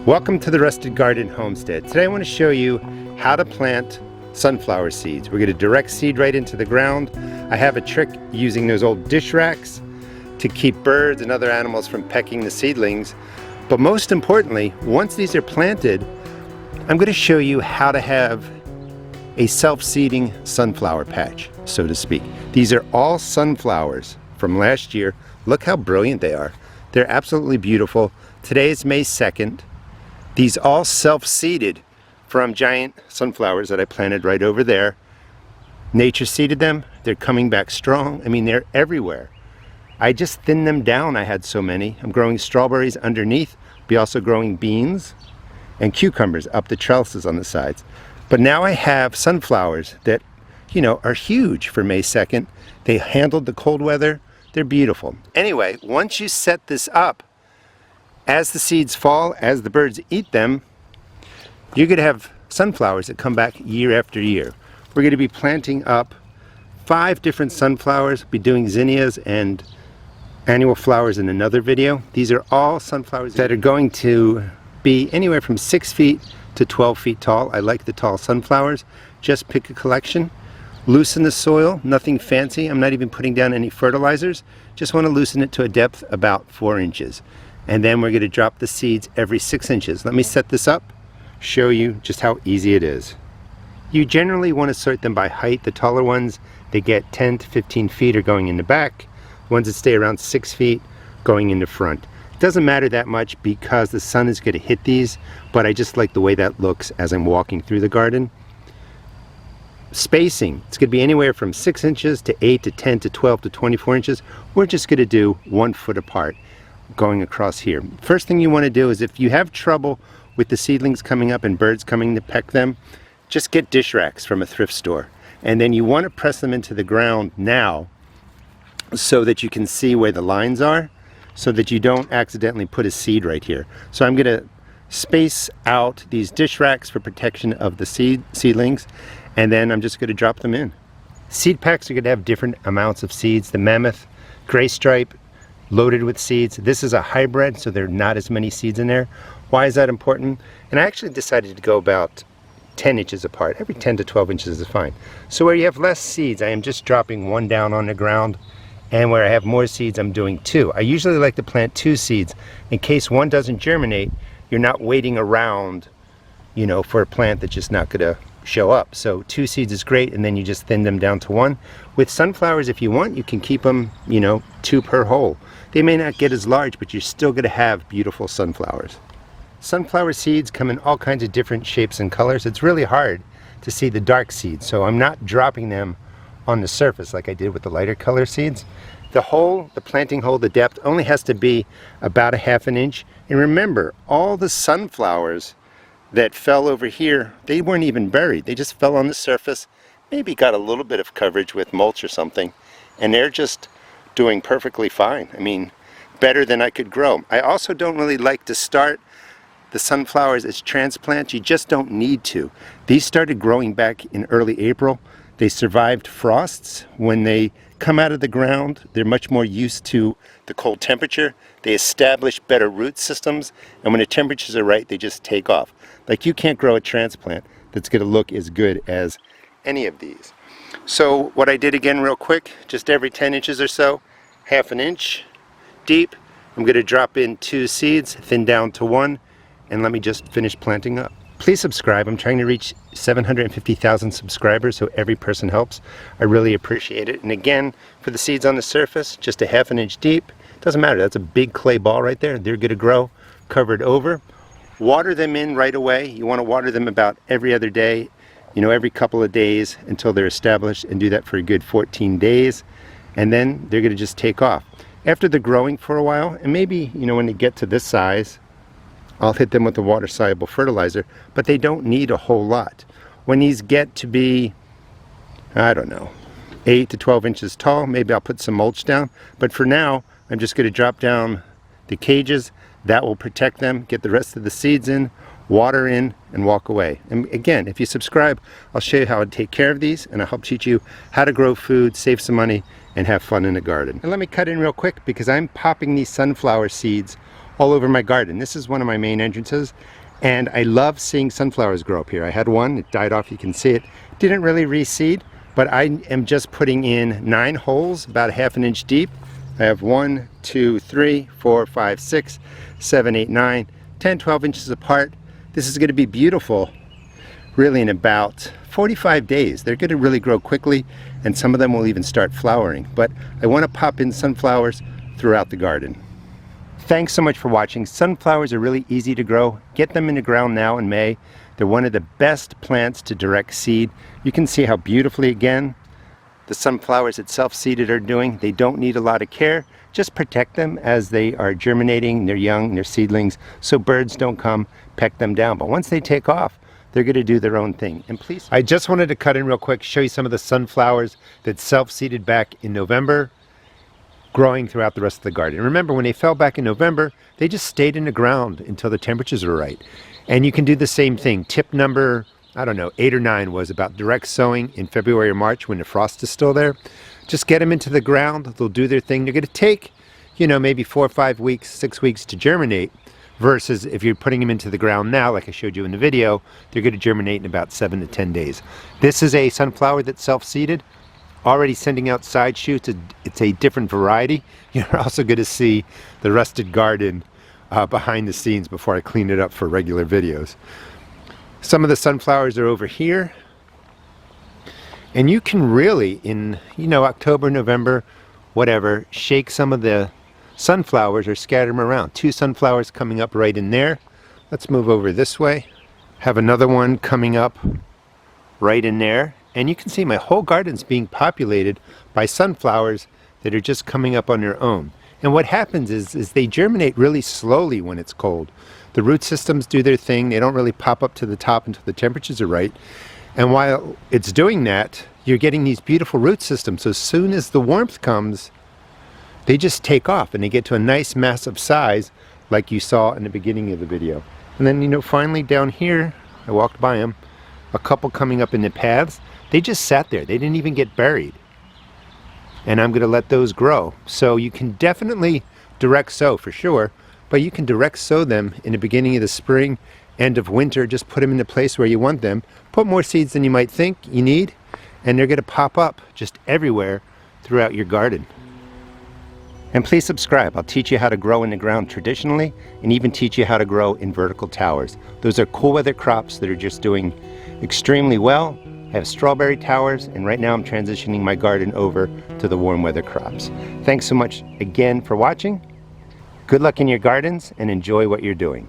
Welcome to the Rusted Garden Homestead. Today I want to show you how to plant sunflower seeds. We're going to direct seed right into the ground. I have a trick using those old dish racks to keep birds and other animals from pecking the seedlings. But most importantly, once these are planted, I'm going to show you how to have a self-seeding sunflower patch, so to speak. These are all sunflowers from last year. Look how brilliant they are. They're absolutely beautiful. Today is May 2nd. These all self-seeded from giant sunflowers that I planted right over there. Nature seeded them. They're coming back strong. I mean, they're everywhere. I just thinned them down. I had so many. I'm growing strawberries underneath. Be also growing beans and cucumbers up the trellises on the sides. But now I have sunflowers that, are huge for May 2nd. They handled the cold weather. They're beautiful. Anyway, once you set this up, as the seeds fall, as the birds eat them, you're going to have sunflowers that come back year after year. We're going to be planting up 5 different sunflowers, be doing zinnias and annual flowers in another video. These are all sunflowers that are going to be anywhere from 6 feet to 12 feet tall. I like the tall sunflowers. Just pick a collection. Loosen the soil, nothing fancy. I'm not even putting down any fertilizers. Just want to loosen it to a depth about 4 inches. And then we're going to drop the seeds every 6 inches. Let me set this up, show you just how easy it is. You generally want to sort them by height. The taller ones, they get 10 to 15 feet are going in the back. The ones that stay around 6 feet going in the front. It doesn't matter that much because the sun is going to hit these, but I just like the way that looks as I'm walking through the garden. Spacing, it's going to be anywhere from 6 inches to 8 to 10 to 12 to 24 inches. We're just going to do 1 foot apart going across here. First thing you want to do is, if you have trouble with the seedlings coming up and birds coming to peck them, just get dish racks from a thrift store, and then you want to press them into the ground now so that you can see where the lines are, so that you don't accidentally put a seed right here. So I'm going to space out these dish racks for protection of the seedlings, and then I'm just going to drop them in. Seed packs are going to have different amounts of seeds. The Mammoth Gray Stripe, loaded with seeds. This is a hybrid, so there are not as many seeds in there. Why is that important? And I actually decided to go about 10 inches apart. Every 10 to 12 inches is fine. So where you have less seeds, I am just dropping 1 down on the ground, and where I have more seeds, I'm doing 2. I usually like to plant 2 seeds in case one doesn't germinate. You're not waiting around, for a plant that's just not gonna show up. So 2 seeds is great, and then you just thin them down to 1. With sunflowers, if you want, you can keep them, 2 per hole. They may not get as large, but you're still going to have beautiful sunflowers. Sunflower seeds come in all kinds of different shapes and colors. It's really hard to see the dark seeds, so I'm not dropping them on the surface like I did with the lighter color seeds. The hole, the planting hole, the depth only has to be about 1/2 inch. And remember, all the sunflowers that fell over here, they weren't even buried. They just fell on the surface, maybe got a little bit of coverage with mulch or something, and they're just doing perfectly fine. I mean, better than I could grow. I also don't really like to start the sunflowers as transplants. You just don't need to. These started growing back in early April. They survived frosts. When they come out of the ground, they're much more used to the cold temperature. They establish better root systems, and when the temperatures are right, they just take off. Like, you can't grow a transplant that's going to look as good as any of these. So what I did, again real quick, just every 10 inches or so, 1/2 inch deep, I'm going to drop in 2 seeds, thin down to 1, and let me just finish planting up. Please subscribe. I'm trying to reach 750,000 subscribers, so every person helps. I really appreciate it. And again, for the seeds on the surface, just 1/2 inch deep. Doesn't matter, that's a big clay ball right there. They're going to grow covered over. Water them in right away. You want to water them about every other day, every couple of days until they're established, and do that for a good 14 days. And then they're going to just take off. After they're growing for a while, and maybe, when they get to this size, I'll hit them with a water-soluble fertilizer, but they don't need a whole lot. When these get to be, 8 to 12 inches tall, maybe I'll put some mulch down. But for now, I'm just going to drop down the cages. That will protect them, get the rest of the seeds in, water in, and walk away. And again, if you subscribe, I'll show you how to take care of these, and I'll help teach you how to grow food, save some money, and have fun in the garden. And let me cut in real quick, because I'm popping these sunflower seeds all over my garden. This is one of my main entrances, and I love seeing sunflowers grow up here. I had one, it died off, you can see it. Didn't really reseed, but I am just putting in 9 holes, about 1/2 an inch deep. I have 1, 2, 3, 4, 5, 6, 7, 8, 9, 10, 12 inches apart. This is going to be beautiful really in about 45 days. They're going to really grow quickly, and some of them will even start flowering. But I want to pop in sunflowers throughout the garden. Thanks so much for watching. Sunflowers are really easy to grow. Get them in the ground now in May. They're one of the best plants to direct seed. You can see how beautifully, again, the sunflowers that self-seeded are doing. They don't need a lot of care. Just protect them as they are germinating. They're young, they're seedlings, so birds don't come peck them down. But once they take off, they're going to do their own thing. And please, I just wanted to cut in real quick, show you some of the sunflowers that self-seeded back in November, growing throughout the rest of the garden. And remember, when they fell back in November, they just stayed in the ground until the temperatures were right. And you can do the same thing. Tip number, I don't know, 8 or 9 was about direct sowing in February or March when the frost is still there. Just get them into the ground. They'll do their thing. They're going to take, you know, maybe 4 or 5 weeks, 6 weeks to germinate. Versus if you're putting them into the ground now, like I showed you in the video, they're going to germinate in about 7 to 10 days. This is a sunflower that's self-seeded, already sending out side shoots. It's a different variety. You're also going to see the rusted garden behind the scenes before I clean it up for regular videos. Some of the sunflowers are over here. And you can really, in, you know, October, November, whatever, shake some of the sunflowers or scatter them around. 2 sunflowers coming up right in there. Let's move over this way. Have another one coming up right in there. And you can see my whole garden's being populated by sunflowers that are just coming up on their own. And what happens is they germinate really slowly when it's cold. The root systems do their thing. They don't really pop up to the top until the temperatures are right. And while it's doing that, you're getting these beautiful root systems. So as soon as the warmth comes, they just take off and they get to a nice massive size like you saw in the beginning of the video. And then, you know, finally down here, I walked by them, a couple coming up in the paths. They just sat there. They didn't even get buried. And I'm going to let those grow. So you can definitely direct sow for sure, but you can direct sow them in the beginning of the spring, end of winter. Just put them in the place where you want them. Put more seeds than you might think you need, and they're going to pop up just everywhere throughout your garden. And please subscribe. I'll teach you how to grow in the ground traditionally, and even teach you how to grow in vertical towers. Those are cool weather crops that are just doing extremely well. I have strawberry towers, and right now I'm transitioning my garden over to the warm weather crops. Thanks so much again for watching. Good luck in your gardens, and enjoy what you're doing.